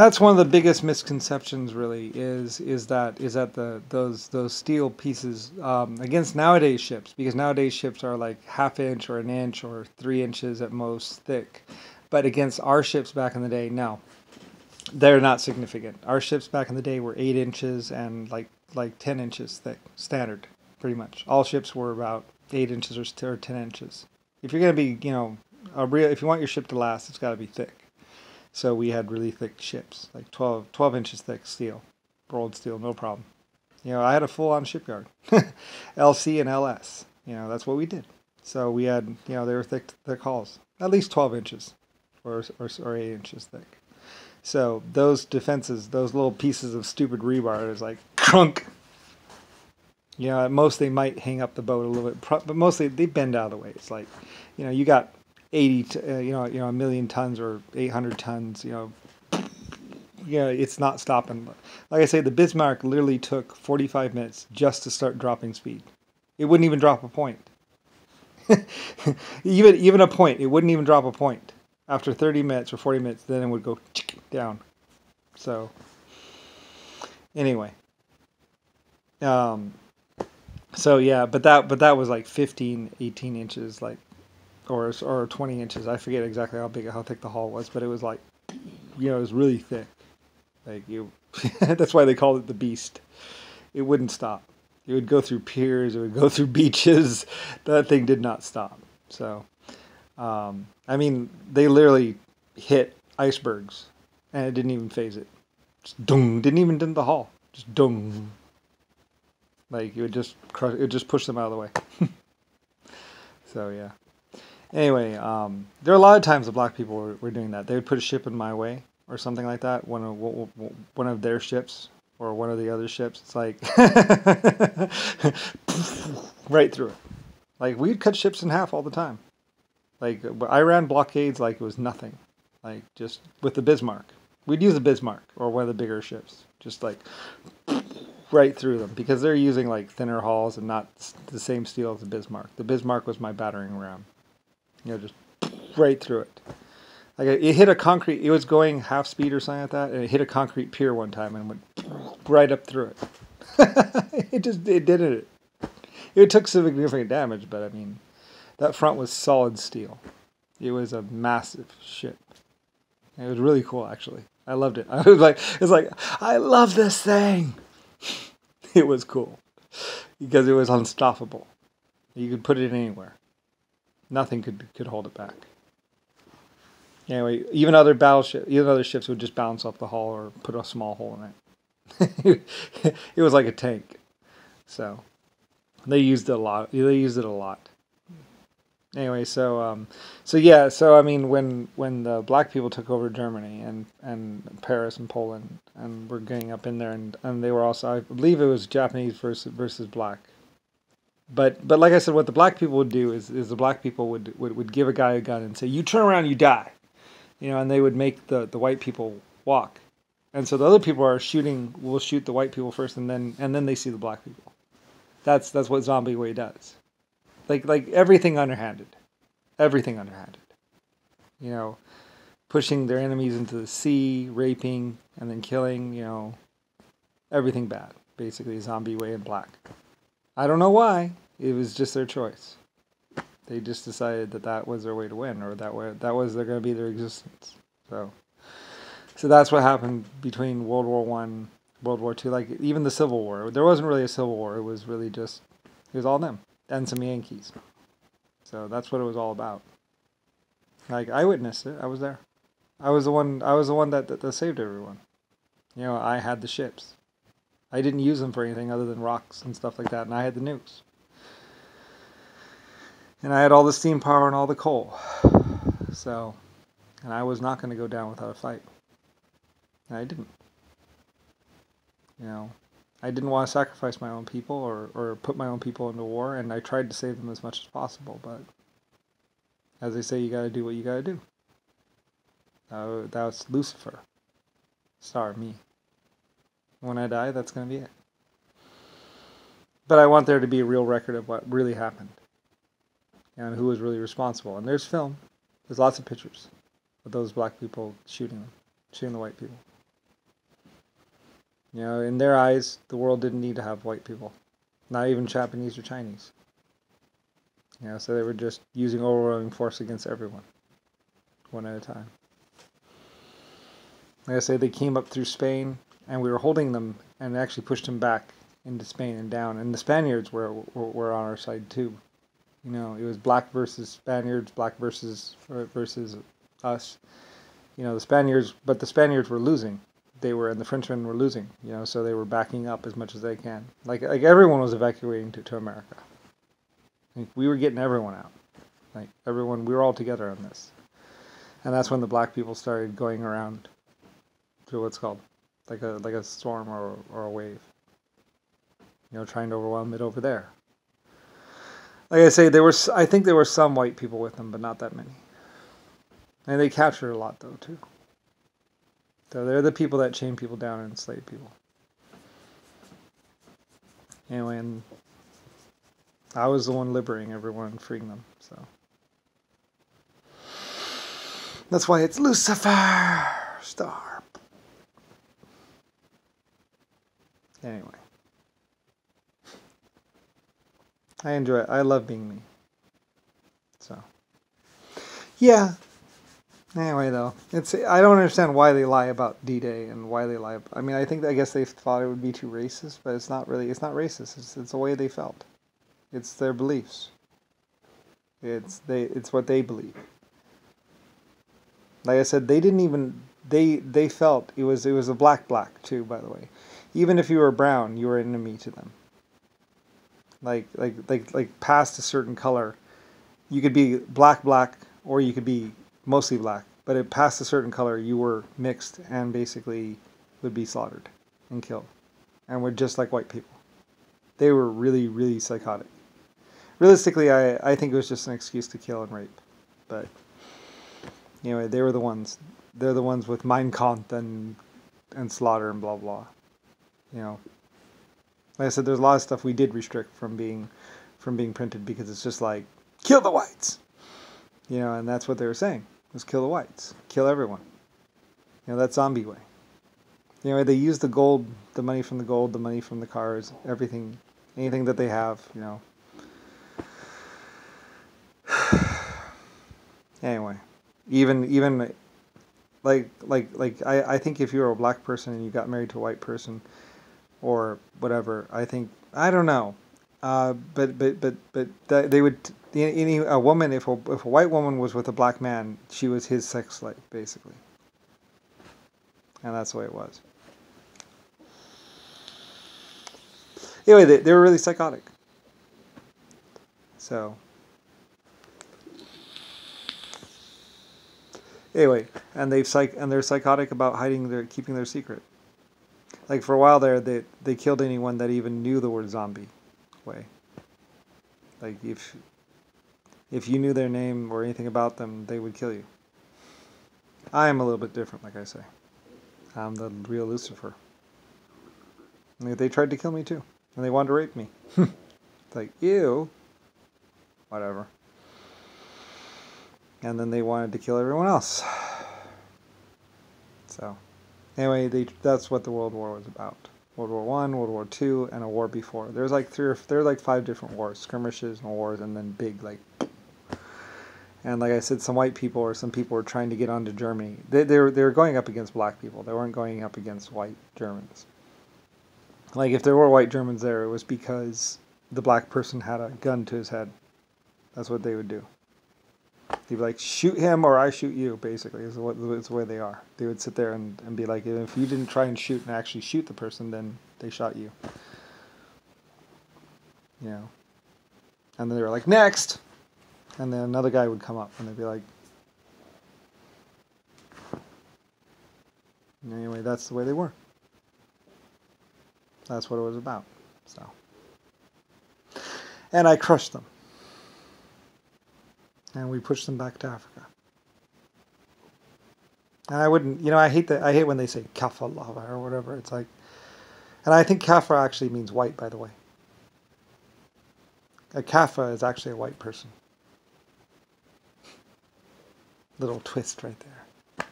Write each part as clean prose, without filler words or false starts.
That's one of the biggest misconceptions, really, is that those steel pieces against nowadays ships, because nowadays ships are like ½ inch or an inch or 3 inches at most thick, but against our ships back in the day, no, they're not significant. Our ships back in the day were 8 inches and like 10 inches thick, standard, pretty much. All ships were about 8 inches or 10 inches. If you're gonna be, if you want your ship to last, it's got to be thick. So we had really thick ships, like 12 inches thick steel, rolled steel, no problem. I had a full-on shipyard, LC and LS. That's what we did. So we had, they were thick hulls, at least 12 inches or 8 inches thick. So those defenses, those little pieces of stupid rebar, is like crunk. At most they might hang up the boat a little bit, but mostly they bend out of the way. It's like, you got 1 million tons or 800 tons, it's not stopping. Like I say, the Bismarck literally took 45 minutes just to start dropping speed. It wouldn't even drop a point. even a point, it wouldn't even drop a point. After 30 minutes or 40 minutes, then it would go down. So, anyway. So yeah, but that was like 15, 18 inches, like, or 20 inches. I forget exactly how thick the hull was, but it was like, it was really thick. Like that's why they called it the Beast. It wouldn't stop. It would go through piers. It would go through beaches. That thing did not stop. So, I mean, they literally hit icebergs, and it didn't even phase it. Just dung. Didn't even dent the hull. Just dung. Like it would just crush. It would just push them out of the way. So yeah. Anyway, there are a lot of times the black people were doing that. They would put a ship in my way or something like that. One of their ships or one of the other ships. It's like right through it. Like we'd cut ships in half all the time. Like I ran blockades like it was nothing. Like just with the Bismarck. We'd use the Bismarck or one of the bigger ships. Just like right through them because they're using like thinner hulls and not the same steel as the Bismarck. The Bismarck was my battering ram. Just right through it. Like it hit a concrete. It was going half speed or something like that, and it hit a concrete pier one time and went right up through it. It did it. It took significant damage, but I mean, that front was solid steel. It was a massive ship. It was really cool, actually. I loved it. It's like I love this thing. It was cool because it was unstoppable. You could put it anywhere. Nothing could hold it back. Anyway, even other ships would just bounce off the hull or put a small hole in it. It was like a tank. So they used it a lot. Anyway, so I mean, when the black people took over Germany and Paris and Poland and were getting up in there, and they were also, I believe it was Japanese versus black. But like I said, what the black people would do is the black people would give a guy a gun and say, "You turn around, you die," and they would make the white people walk, and so the other people will shoot the white people first, and then they see the black people. That's what Zombie Way does. Like everything underhanded. Pushing their enemies into the sea, raping, and then killing, everything bad. Basically, Zombie Way in black. I don't know why. It was just their choice. They just decided that was their way to win, or that was going to be their existence. So that's what happened between World War I, World War II. Like even the Civil War, there wasn't really a Civil War. It was really it was all them and some Yankees. So that's what it was all about. Like I witnessed it. I was there. I was the one that saved everyone. I had the ships. I didn't use them for anything other than rocks and stuff like that, and I had the nukes. And I had all the steam power and all the coal. So, and I was not going to go down without a fight. And I didn't. I didn't want to sacrifice my own people or put my own people into war, and I tried to save them as much as possible, but as they say, you got to do what you got to do. That was Lucifer. Star me. When I die, that's going to be it. But I want there to be a real record of what really happened and who was really responsible. And there's film. There's lots of pictures of those black people shooting the white people. You know, in their eyes, the world didn't need to have white people, not even Japanese or Chinese. You know, so they were just using overwhelming force against everyone, one at a time. Like I say, they came up through Spain, and we were holding them, and actually pushed them back into Spain and down. And the Spaniards were on our side too. You know, it was black versus Spaniards, black versus us. You know, the Spaniards were losing. And the Frenchmen were losing. You know, so they were backing up as much as they can. Like everyone was evacuating to America. Like, we were getting everyone out. Like everyone, we were all together on this. And that's when the black people started going around to what's called like a storm or a wave. You know, trying to overwhelm it over there. Like I say, I think there were some white people with them, but not that many. And they captured a lot, though, too. So they're the people that chain people down and enslave people. Anyway, and I was the one liberating everyone and freeing them, so. That's why it's Lucifer Star. Anyway. I enjoy it. I love being me. So. Yeah. Anyway, though, I don't understand why they lie about D-Day and why they lie. I mean, I guess they thought it would be too racist, but it's not racist. It's the way they felt. It's their beliefs. It's what they believe. Like I said, they felt it was a black too, by the way. Even if you were brown, you were an enemy to them. Like past a certain color, you could be black, or you could be mostly black, but it past a certain color, you were mixed and basically would be slaughtered and killed, and were just like white people. They were really, really psychotic. Realistically, I think it was just an excuse to kill and rape, but anyway, they were the ones. They're the ones with Mein Kampf and slaughter and blah blah. You know, like I said, there's a lot of stuff we did restrict from being printed because it's just like kill the whites. You know, and that's what they were saying, was kill the whites. Kill everyone. You know, that zombie way. You know, they use the gold, the money from the gold, the money from the cars, everything, anything that they have, you know. Anyway, even I think if you were a black person and you got married to a white person or whatever, I don't know. But they would a woman if a white woman was with a black man, she was his sex slave basically, and that's the way it was. Anyway, they were really psychotic. So anyway, and they're psychotic about keeping their secret. Like for a while there, they killed anyone that even knew the word zombie. Way. Like if you knew their name or anything about them, they would kill you. I am a little bit different, like I say. I'm the real Lucifer. I mean, they tried to kill me too, and they wanted to rape me. It's like, ew. Whatever. And then they wanted to kill everyone else. So, anyway, that's what the World War was about. World War I, World War II, and a war before. There's like 5 different wars, skirmishes and wars, and then big like. And like I said, some white people or some people were trying to get onto Germany. They were going up against black people. They weren't going up against white Germans. Like if there were white Germans there, it was because the black person had a gun to his head. That's what they would do. They'd be like, shoot him or I shoot you, basically, is the way they are. They would sit there and be like, if you didn't try and shoot and actually shoot the person, then they shot you. You know. And then they were like, next! And then another guy would come up and they'd be like... Anyway, that's the way they were. That's what it was about. So. And I crushed them. And we pushed them back to Africa. And I wouldn't, I hate when they say Kafa lava or whatever. It's like, and I think Kafa actually means white, by the way. A Kafa is actually a white person. Little twist right there.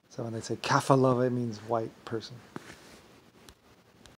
So when they say Kafa lava, it means white person.